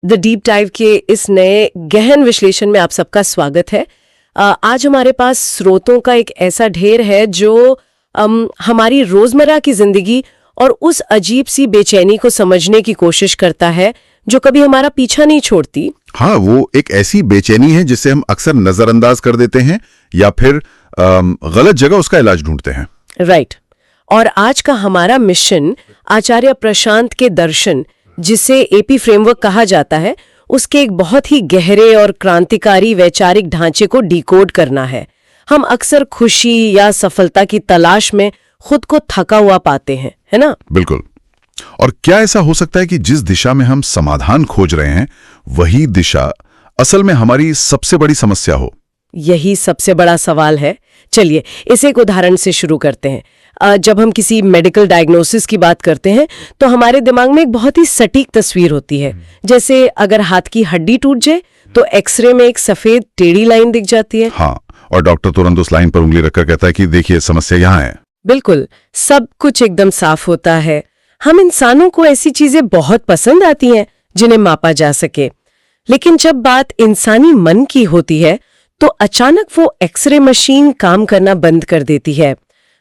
The deep dive के इस नए गहन विश्लेषण में आप सबका स्वागत है। आज हमारे पास स्रोतों का एक ऐसा ढेर है जो हमारी रोजमर्रा की जिंदगी और उस अजीब सी बेचैनी को समझने की कोशिश करता है जो कभी हमारा पीछा नहीं छोड़ती। हाँ, वो एक ऐसी बेचैनी है जिसे हम अक्सर नजरअंदाज कर देते हैं या फिर गलत जगह उसका इलाज ढूंढते हैं। राइट। और आज का हमारा मिशन आचार्य प्रशांत के दर्शन, जिसे एपी फ्रेमवर्क कहा जाता है, उसके एक बहुत ही गहरे और क्रांतिकारी वैचारिक ढांचे को डिकोड करना है। हम अक्सर खुशी या सफलता की तलाश में खुद को थका हुआ पाते हैं, है ना? बिल्कुल। और क्या ऐसा हो सकता है कि जिस दिशा में हम समाधान खोज रहे हैं वही दिशा असल में हमारी सबसे बड़ी समस्या हो? यही सबसे बड़ा सवाल है। चलिए इसे एक उदाहरण से शुरू करते हैं। जब हम किसी मेडिकल डायग्नोसिस की बात करते हैं तो हमारे दिमाग में एक बहुत ही सटीक तस्वीर होती है। जैसे अगर हाथ की हड्डी टूट जाए तो एक्सरे में एक सफेद टेढ़ी लाइन दिख जाती है। हाँ, और डॉक्टर तुरंत उस लाइन पर उंगली रखकर कहता है कि देखिए समस्या यहाँ है। बिल्कुल, सब कुछ एकदम साफ होता है। हम इंसानों को ऐसी चीजें बहुत पसंद आती हैं जिन्हें मापा जा सके, लेकिन जब बात इंसानी मन की होती है तो अचानक वो एक्सरे मशीन काम करना बंद कर देती है।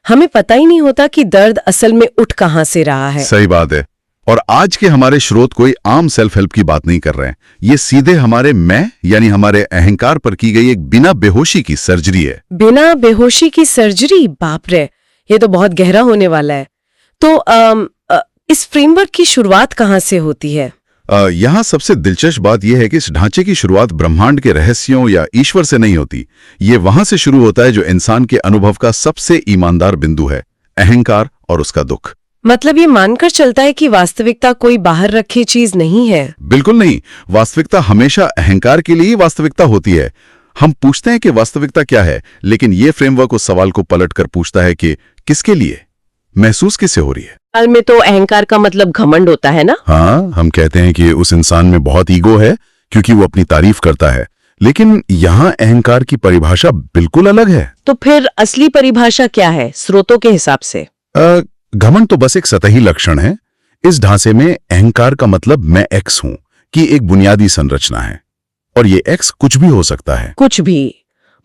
हमें पता ही नहीं होता कि दर्द असल में उठ कहां से रहा है। सही बात है। और आज के हमारे स्रोत कोई आम सेल्फ हेल्प की बात नहीं कर रहे हैं। ये सीधे हमारे मैं यानी हमारे अहंकार पर की गई एक बिना बेहोशी की सर्जरी है। बिना बेहोशी की सर्जरी? बाप रे, ये तो बहुत गहरा होने वाला है। तो इस फ्रेमवर्क की शुरुआत कहां से होती है? यहाँ सबसे दिलचस्प बात यह है कि इस ढांचे की शुरुआत ब्रह्मांड के रहस्यों या ईश्वर से नहीं होती। ये वहां से शुरू होता है जो इंसान के अनुभव का सबसे ईमानदार बिंदु है, अहंकार और उसका दुख। मतलब ये मानकर चलता है कि वास्तविकता कोई बाहर रखी चीज नहीं है? बिल्कुल नहीं। वास्तविकता हमेशा अहंकार के लिए ही वास्तविकता होती है। हम पूछते हैं कि वास्तविकता क्या है, लेकिन ये फ्रेमवर्क उस सवाल को पलट कर पूछता है कि किसके लिए, महसूस किससे हो रही है। हाल में तो अहंकार का मतलब घमंड होता है ना? हाँ, हम कहते हैं कि उस इंसान में बहुत ईगो है क्योंकि वो अपनी तारीफ करता है, लेकिन यहाँ अहंकार की परिभाषा बिल्कुल अलग है। तो फिर असली परिभाषा क्या है स्रोतों के हिसाब से? घमंड तो बस एक सतही लक्षण है। इस ढांचे में अहंकार का मतलब मैं एक्स हूं कि एक बुनियादी संरचना है, और ये एक्स कुछ भी हो सकता है। कुछ भी?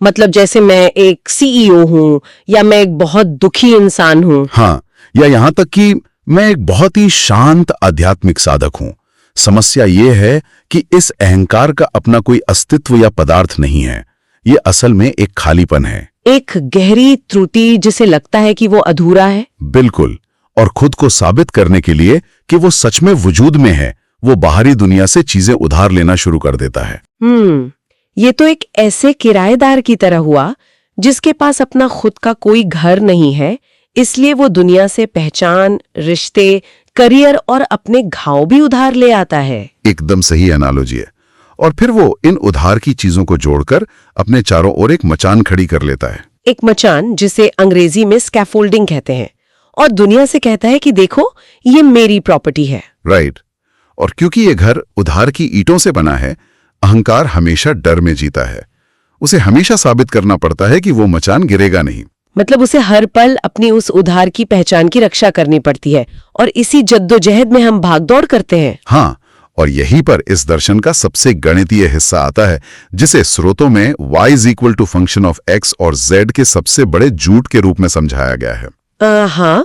मतलब जैसे मैं एक सीईओ हूं, या मैं एक बहुत दुखी इंसान हूं। हाँ, या यहां तक कि मैं एक बहुत ही शांत आध्यात्मिक साधक हूं। समस्या ये है कि इस अहंकार का अपना कोई अस्तित्व या पदार्थ नहीं है। ये असल में एक खालीपन है, एक गहरी त्रुटि जिसे लगता है कि वो अधूरा है। बिल्कुल। और खुद को साबित करने के लिए कि वो सच में वजूद में है, वो बाहरी दुनिया से चीजें उधार लेना शुरू कर देता है। ये तो एक ऐसे किराएदार की तरह हुआ जिसके पास अपना खुद का कोई घर नहीं है, इसलिए वो दुनिया से पहचान, रिश्ते, करियर और अपने घाव भी उधार ले आता है। एकदम सही एनालॉजी है। और फिर वो इन उधार की चीजों को जोड़कर अपने चारों ओर एक मचान खड़ी कर लेता है। एक मचान जिसे अंग्रेजी में स्कैफोल्डिंग कहते हैं, और दुनिया से कहता है कि देखो ये मेरी प्रॉपर्टी है। राइट। और क्योंकि ये घर उधार की ईंटों से बना है, अहंकार हमेशा डर में जीता है। उसे हमेशा साबित करना पड़ता है कि वो मचान गिरेगा नहीं। मतलब उसे हर पल अपनी उस उधार की पहचान की रक्षा करनी पड़ती है, और इसी जद्दोजहद में हम भागदौड़ करते हैं। हाँ, और यहीं पर इस दर्शन का सबसे गणितीय हिस्सा आता है, जिसे स्रोतों में y = फंक्शन ऑफ x और z के सबसे बड़े झूठ के रूप में समझाया गया है। हाँ,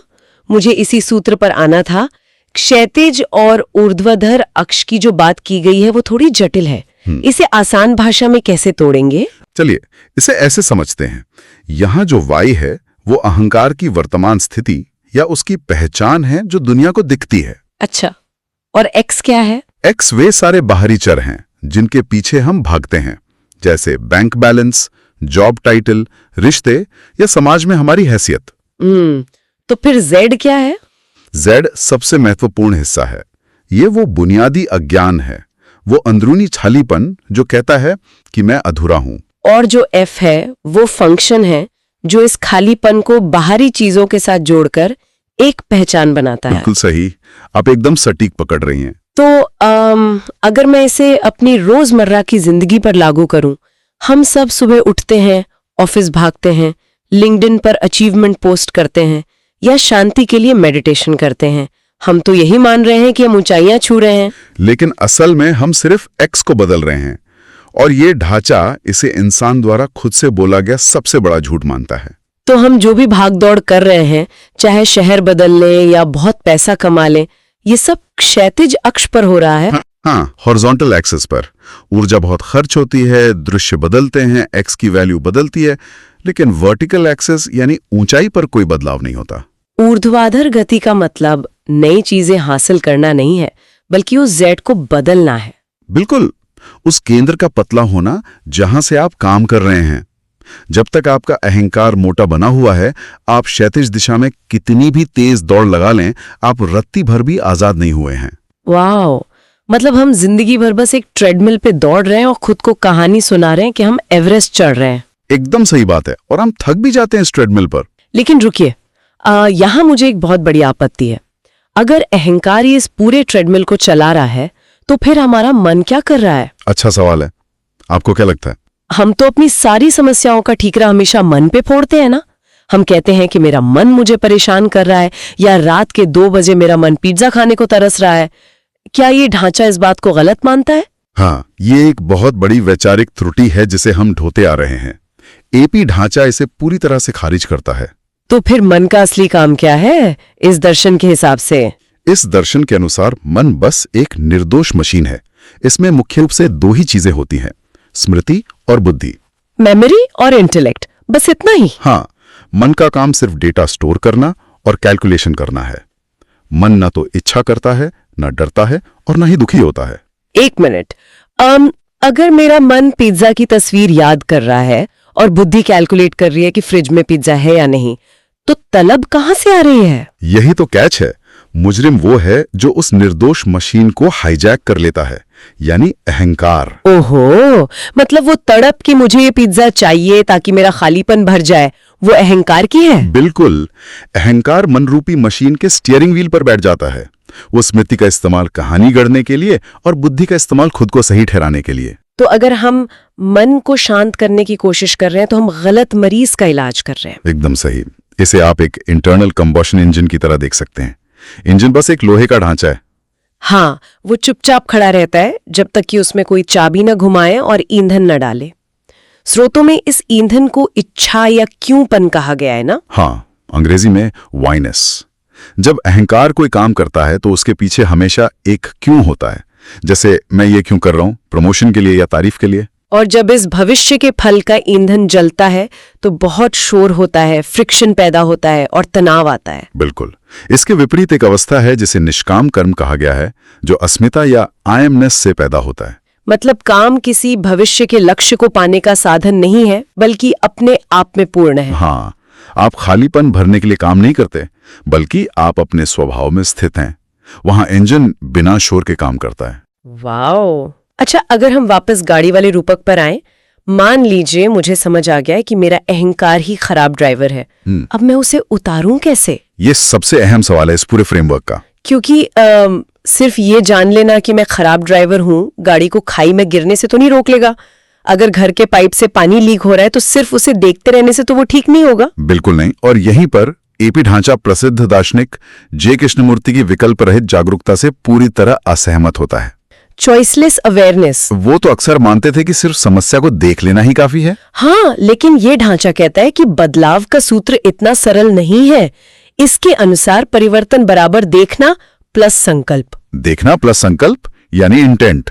मुझे इसी सूत्र पर आना था। क्षैतिज और ऊर्ध्वाधर अक्ष की जो बात की गई है वो थोड़ी जटिल है। इसे आसान भाषा में कैसे तोड़ेंगे? चलिए इसे ऐसे समझते हैं। यहाँ जो y है वो अहंकार की वर्तमान स्थिति या उसकी पहचान है जो दुनिया को दिखती है। अच्छा, और x क्या है? x वे सारे बाहरी चर हैं जिनके पीछे हम भागते हैं, जैसे बैंक बैलेंस, जॉब टाइटल, रिश्ते या समाज में हमारी हैसियत। तो फिर z क्या है? z सबसे महत्वपूर्ण हिस्सा है। ये वो बुनियादी अज्ञान है, वो अंदरूनी छालीपन जो कहता है कि मैं अधूरा हूं। और जो f है वो फंक्शन है जो इस खालीपन को बाहरी चीजों के साथ जोड़कर एक पहचान बनाता है। बिल्कुल सही, आप एकदम सटीक पकड़ रही हैं। तो अगर मैं इसे अपनी रोजमर्रा की जिंदगी पर लागू करूं, हम सब सुबह उठते हैं, ऑफिस भागते हैं, लिंक्डइन पर अचीवमेंट पोस्ट करते हैं या शांति के लिए मेडिटेशन करते हैं, हम तो यही मान रहे हैं कि हम ऊंचाइयां छू रहे हैं। लेकिन असल में हम सिर्फ एक्स को बदल रहे हैं, और ये ढांचा इसे इंसान द्वारा खुद से बोला गया सबसे बड़ा झूठ मानता है। तो हम जो भी भागदौड़ कर रहे हैं, चाहे शहर बदल लें या बहुत पैसा कमा लें, ये सब क्षैतिज अक्ष पर हो रहा है। हाँ, हॉरिजॉन्टल एक्सिस पर ऊर्जा बहुत खर्च होती है, दृश्य बदलते हैं, एक्स की वैल्यू बदलती है, लेकिन वर्टिकल एक्सिस यानी ऊंचाई पर कोई बदलाव नहीं होता। ऊर्ध्वाधर गति का मतलब नई चीजें हासिल करना नहीं है, बल्कि उस जेड को बदलना है। बिल्कुल, उस केंद्र का पतला होना जहां से आप काम कर रहे हैं। जब तक आपका अहंकार मोटा बना हुआ है, आप क्षैतिज दिशा में कितनी भी तेज दौड़ लगा लें, आप रत्ती भर भी आजाद नहीं हुए हैं। वाह, मतलब हम जिंदगी भर बस एक ट्रेडमिल पे दौड़ रहे हैं और खुद को कहानी सुना रहे हैं कि हम एवरेस्ट चढ़ रहे हैं। एकदम सही बात है, और हम थक भी जाते हैं इस ट्रेडमिल पर। लेकिन रुकिए, यहाँ मुझे एक बहुत बड़ी आपत्ति है। अगर अहंकार ही इस पूरे ट्रेडमिल को चला रहा है, तो फिर हमारा मन क्या कर रहा है? अच्छा सवाल है, आपको क्या लगता है? हम तो अपनी सारी समस्याओं का ठीकरा हमेशा मन पे फोड़ते हैं ना। हम कहते हैं कि मेरा मन मुझे परेशान कर रहा है, या रात के 2 बजे मेरा मन पिज्जा खाने को तरस रहा है। क्या ये ढांचा इस बात को गलत मानता है? हाँ, ये एक बहुत बड़ी वैचारिक त्रुटि है जिसे हम ढोते आ रहे हैं। एपी ढांचा इसे पूरी तरह से खारिज करता है। तो फिर मन का असली काम क्या है इस दर्शन के हिसाब से? इस दर्शन के अनुसार मन बस एक निर्दोष मशीन है। इसमें मुख्य रूप से 2 ही चीजें होती हैं, स्मृति और बुद्धि। मेमोरी और इंटेलेक्ट, बस इतना ही? हाँ, मन का काम सिर्फ डेटा स्टोर करना और कैलकुलेशन करना है। मन ना तो इच्छा करता है, ना डरता है, और ना ही दुखी होता है। 1 मिनट, अगर मेरा मन पिज्जा की तस्वीर याद कर रहा है और बुद्धि कैलकुलेट कर रही है कि फ्रिज में पिज्जा है या नहीं, तो तलब कहां से आ रही है? यही तो कैच है। मुजरिम वो है जो उस निर्दोष मशीन को हाईजैक कर लेता है, यानी अहंकार। ओहो, मतलब वो तड़प कि मुझे ये पिज्जा चाहिए ताकि मेरा खालीपन भर जाए, वो अहंकार की है? बिल्कुल, अहंकार मनरूपी मशीन के स्टीयरिंग व्हील पर बैठ जाता है। वो स्मृति का इस्तेमाल कहानी गढ़ने के लिए और बुद्धि का इस्तेमाल खुद को सही ठहराने के लिए। तो अगर हम मन को शांत करने की कोशिश कर रहे हैं, तो हम गलत मरीज का इलाज कर रहे हैं। एकदम सही। इसे आप एक इंटरनल कंबशन इंजन की तरह देख सकते हैं। इंजन बस एक लोहे का ढांचा है। हाँ, वो चुपचाप खड़ा रहता है जब तक कि उसमें कोई चाबी न घुमाए और ईंधन न डाले। स्रोतों में इस ईंधन को इच्छा या क्योंपन कहा गया है ना? हाँ, अंग्रेजी में वाइनेस। जब अहंकार कोई काम करता है तो उसके पीछे हमेशा एक क्यों होता है। जैसे मैं ये क्यों कर रहा हूं, प्रमोशन के लिए या तारीफ के लिए। और जब इस भविष्य के फल का ईंधन जलता है तो बहुत शोर होता है, फ्रिक्शन पैदा होता है और तनाव आता है। बिल्कुल, इसके विपरीत एक अवस्था है जिसे निष्काम कर्म कहा गया है, जो अस्मिता या आई एमनेस से पैदा होता है। मतलब काम किसी भविष्य के लक्ष्य को पाने का साधन नहीं है, बल्कि अपने आप में पूर्ण है। हाँ, आप खालीपन भरने के लिए काम नहीं करते, बल्कि आप अपने स्वभाव में स्थित हैं। वहां इंजन बिना शोर के काम करता है। वाओ! अच्छा, अगर हम वापस गाड़ी वाले रूपक पर आएं, मान लीजिए मुझे समझ आ गया है कि मेरा अहंकार ही खराब ड्राइवर है। अब मैं उसे उतारूं कैसे? ये सबसे अहम सवाल है इस पूरे फ्रेमवर्क का। क्योंकि सिर्फ ये जान लेना कि मैं खराब ड्राइवर हूँ गाड़ी को खाई में गिरने से तो नहीं रोक लेगा। अगर घर के पाइप से पानी लीक हो रहा है तो सिर्फ उसे देखते रहने से तो वो ठीक नहीं होगा। बिल्कुल नहीं। और यहीं पर एपी ढांचा प्रसिद्ध दार्शनिक जे कृष्णमूर्ति की विकल्प रहित जागरूकता से पूरी तरह असहमत होता है। Choiceless awareness. वो तो अक्सर मानते थे कि सिर्फ समस्या को देख लेना ही काफी है। हाँ, लेकिन ये ढांचा कहता है कि बदलाव का सूत्र इतना सरल नहीं है। इसके अनुसार परिवर्तन बराबर देखना प्लस संकल्प। देखना प्लस संकल्प यानी इंटेंट।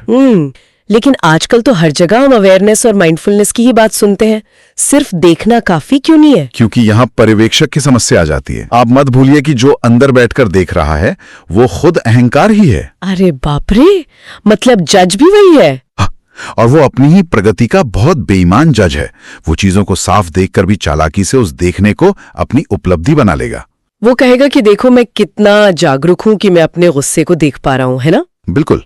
लेकिन आजकल तो हर जगह हम अवेयरनेस और माइंडफुलनेस की ही बात सुनते हैं। सिर्फ देखना काफी क्यों नहीं है? क्योंकि यहाँ पर्यवेक्षक की समस्या आ जाती है। आप मत भूलिए कि जो अंदर बैठकर देख रहा है वो खुद अहंकार ही है। अरे बाप रे, मतलब जज भी वही है। हाँ, और वो अपनी ही प्रगति का बहुत बेईमान जज है। वो चीजों को साफ देखकर भी चालाकी से उस देखने को अपनी उपलब्धि बना लेगा। वो कहेगा कि देखो मैं कितना जागरूक हूं कि मैं अपने गुस्से को देख पा रहा हूं, है ना? बिल्कुल,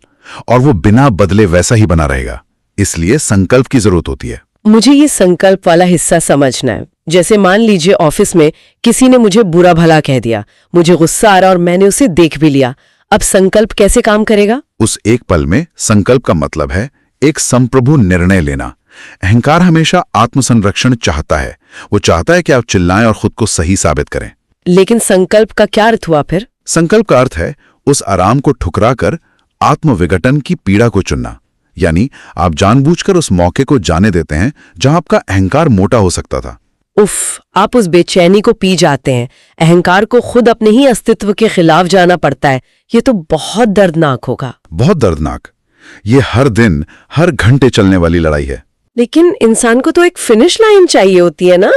और वो बिना बदले वैसा ही बना रहेगा। इसलिए संकल्प की जरूरत होती है। मुझे ये संकल्प वाला हिस्सा समझना है। जैसे मान लीजिए ऑफिस में किसी ने मुझे बुरा भला कह दिया, मुझे गुस्सा आ रहा और मैंने उसे देख भी लिया। अब संकल्प कैसे काम करेगा? उस एक पल में संकल्प का मतलब है एक संप्रभु निर्णय लेना। अहंकार हमेशा आत्मसंरक्षण चाहता है। वो चाहता है कि आप चिल्लाएं और खुद को सही साबित करें। लेकिन संकल्प का क्या अर्थ हुआ फिर? संकल्प का अर्थ है उस आराम को ठुकराकर आत्मविघटन की पीड़ा को चुनना, यानी आप जानबूझकर उस मौके को जाने देते हैं जहां आपका अहंकार मोटा हो सकता था। उफ, आप उस बेचैनी को पी जाते हैं। अहंकार को खुद अपने ही अस्तित्व के खिलाफ जाना पड़ता है। ये तो बहुत दर्दनाक होगा। बहुत दर्दनाक। ये हर दिन, हर घंटे चलने वाली लड़ाई है। लेकिन इंसान को तो एक फिनिश लाइन चाहिए होती है ना।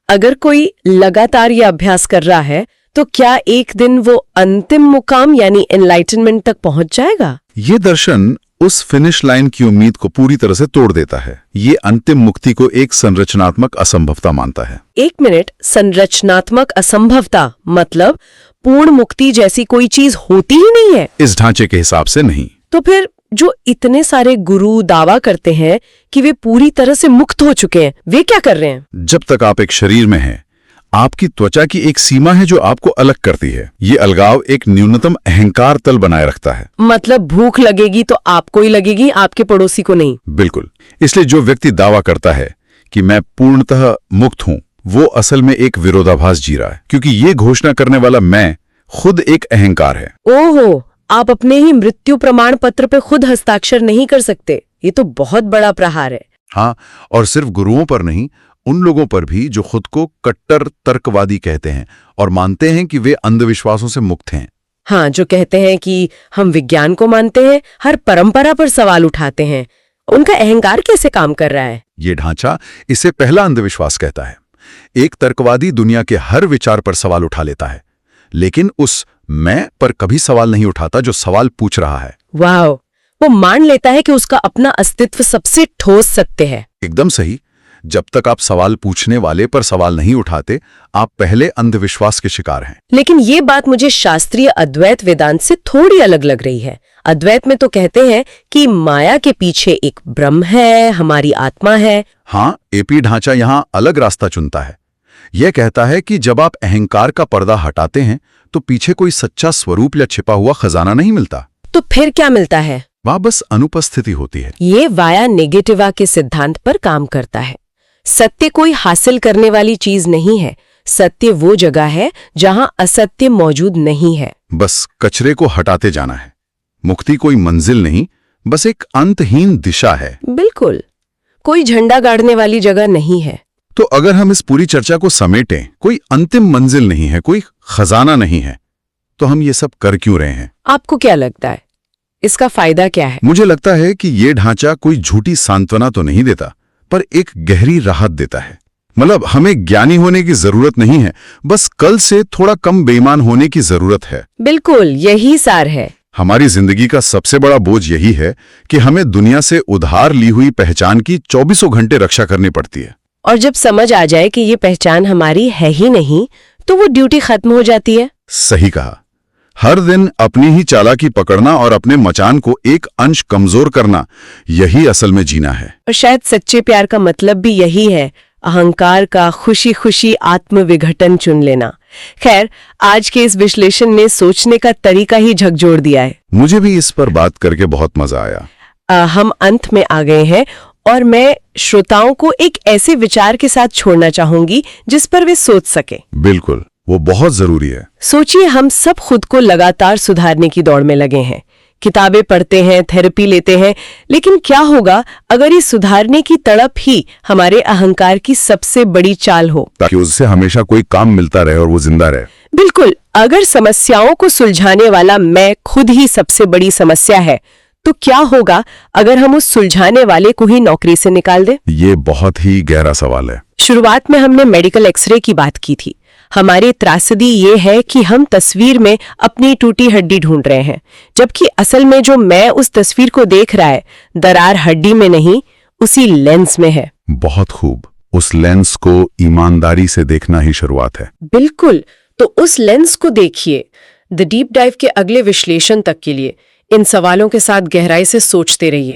अगर कोई लगातार ये अभ्यास कर रहा है तो क्या एक दिन वो अंतिम मुकाम यानी एनलाइटनमेंट तक पहुंच जाएगा? ये दर्शन उस फिनिश लाइन की उम्मीद को पूरी तरह से तोड़ देता है। ये अंतिम मुक्ति को एक संरचनात्मक असंभवता मानता है। एक मिनट, संरचनात्मक असंभवता मतलब पूर्ण मुक्ति जैसी कोई चीज होती ही नहीं है? इस ढांचे के हिसाब से नहीं। तो फिर जो इतने सारे गुरु दावा करते हैं कि वे पूरी तरह से मुक्त हो चुके हैं, वे क्या कर रहे हैं? जब तक आप एक शरीर में हैं, आपकी त्वचा की एक सीमा है जो आपको अलग करती है। ये अलगाव एक न्यूनतम अहंकार तल बनाए रखता है। मतलब भूख लगेगी तो आपको ही लगेगी, आपके पड़ोसी को नहीं। बिल्कुल। इसलिए जो व्यक्ति दावा करता है कि मैं पूर्णतः मुक्त हूं, वो असल में एक विरोधाभास जी रहा है, क्योंकि ये घोषणा करने वाला मैं खुद एक अहंकार है। ओहो, आप अपने ही मृत्यु प्रमाण पत्र पे खुद हस्ताक्षर नहीं कर सकते। ये तो बहुत बड़ा प्रहार है। हाँ, और सिर्फ गुरुओं पर नहीं, उन लोगों पर भी जो खुद को कट्टर तर्कवादी कहते हैं और मानते हैं कि वे अंधविश्वासों से मुक्त हैं। हाँ, जो कहते हैं कि हम विज्ञान को मानते हैं, हर परंपरा पर सवाल उठाते हैं। उनका अहंकार कैसे काम कर रहा है? ये ढांचा इसे पहला अंधविश्वास कहता है। एक तर्कवादी दुनिया के हर विचार पर सवाल उठा लेता है, लेकिन उस मैं पर कभी सवाल नहीं उठाता जो सवाल पूछ रहा है। वाह, वो मान लेता है कि उसका अपना अस्तित्व सबसे ठोस सत्य है। एकदम सही। जब तक आप सवाल पूछने वाले पर सवाल नहीं उठाते, आप पहले अंधविश्वास के शिकार हैं। लेकिन ये बात मुझे शास्त्रीय अद्वैत वेदांत से थोड़ी अलग लग रही है। अद्वैत में तो कहते हैं कि माया के पीछे एक ब्रह्म है, हमारी आत्मा है। हाँ, एपी ढांचा यहाँ अलग रास्ता चुनता है। यह कहता है कि जब आप अहंकार का पर्दा हटाते हैं तो पीछे कोई सच्चा स्वरूप या छिपा हुआ खजाना नहीं मिलता। तो फिर क्या मिलता है? वहां बस अनुपस्थिति होती है। ये वाया नेगेटिवा के सिद्धांत पर काम करता है। सत्य कोई हासिल करने वाली चीज नहीं है। सत्य वो जगह है जहां असत्य मौजूद नहीं है। बस कचरे को हटाते जाना है। मुक्ति कोई मंजिल नहीं, बस एक अंतहीन दिशा है। बिल्कुल, कोई झंडा गाड़ने वाली जगह नहीं है। तो अगर हम इस पूरी चर्चा को समेटें, कोई अंतिम मंजिल नहीं है, कोई खजाना नहीं है, तो हम ये सब कर क्यों रहे हैं? आपको क्या लगता है, इसका फायदा क्या है? मुझे लगता है कि ये ढांचा कोई झूठी सांत्वना तो नहीं देता, पर एक गहरी राहत देता है। मतलब हमें ज्ञानी होने की जरूरत नहीं है, बस कल से थोड़ा कम बेईमान होने की जरूरत है। बिल्कुल, यही सार है। हमारी जिंदगी का सबसे बड़ा बोझ यही है कि हमें दुनिया से उधार ली हुई पहचान की 24 घंटे रक्षा करनी पड़ती है। और जब समझ आ जाए कि ये पहचान हमारी है ही नहीं, तो वो ड्यूटी खत्म हो जाती है। सही कहा। हर दिन अपनी ही चालाकी पकड़ना और अपने मचान को एक अंश कमजोर करना, यही असल में जीना है। और शायद सच्चे प्यार का मतलब भी यही है, अहंकार का खुशी खुशी आत्मविघटन चुन लेना। खैर, आज के इस विश्लेषण ने सोचने का तरीका ही झकझोर दिया है। मुझे भी इस पर बात करके बहुत मजा आया। हम अंत में आ गए हैं और मैं श्रोताओं को एक ऐसे विचार के साथ छोड़ना चाहूंगी जिस पर वे सोच सके। बिल्कुल, वो बहुत जरूरी है। सोचिए, हम सब खुद को लगातार सुधारने की दौड़ में लगे हैं। किताबें पढ़ते हैं, थेरेपी लेते हैं, लेकिन क्या होगा अगर इस सुधारने की तड़प ही हमारे अहंकार की सबसे बड़ी चाल हो, ताकि उससे हमेशा कोई काम मिलता रहे और वो जिंदा रहे। बिल्कुल, अगर समस्याओं को सुलझाने वाला मैं खुद ही सबसे बड़ी समस्या है, तो क्या होगा अगर हम उस सुलझाने वाले को ही नौकरी से निकाल दें? ये बहुत ही गहरा सवाल है। शुरुआत में हमने मेडिकल एक्सरे की बात की थी। हमारी त्रासदी ये है कि हम तस्वीर में अपनी टूटी हड्डी ढूंढ रहे हैं, जबकि असल में जो मैं उस तस्वीर को देख रहा है, दरार हड्डी में नहीं, उसी लेंस में है। बहुत खूब। उस लेंस को ईमानदारी से देखना ही शुरुआत है। बिल्कुल, तो उस लेंस को देखिए। द डीप डाइव के अगले विश्लेषण तक के लिए इन सवालों के साथ गहराई से सोचते रहिए।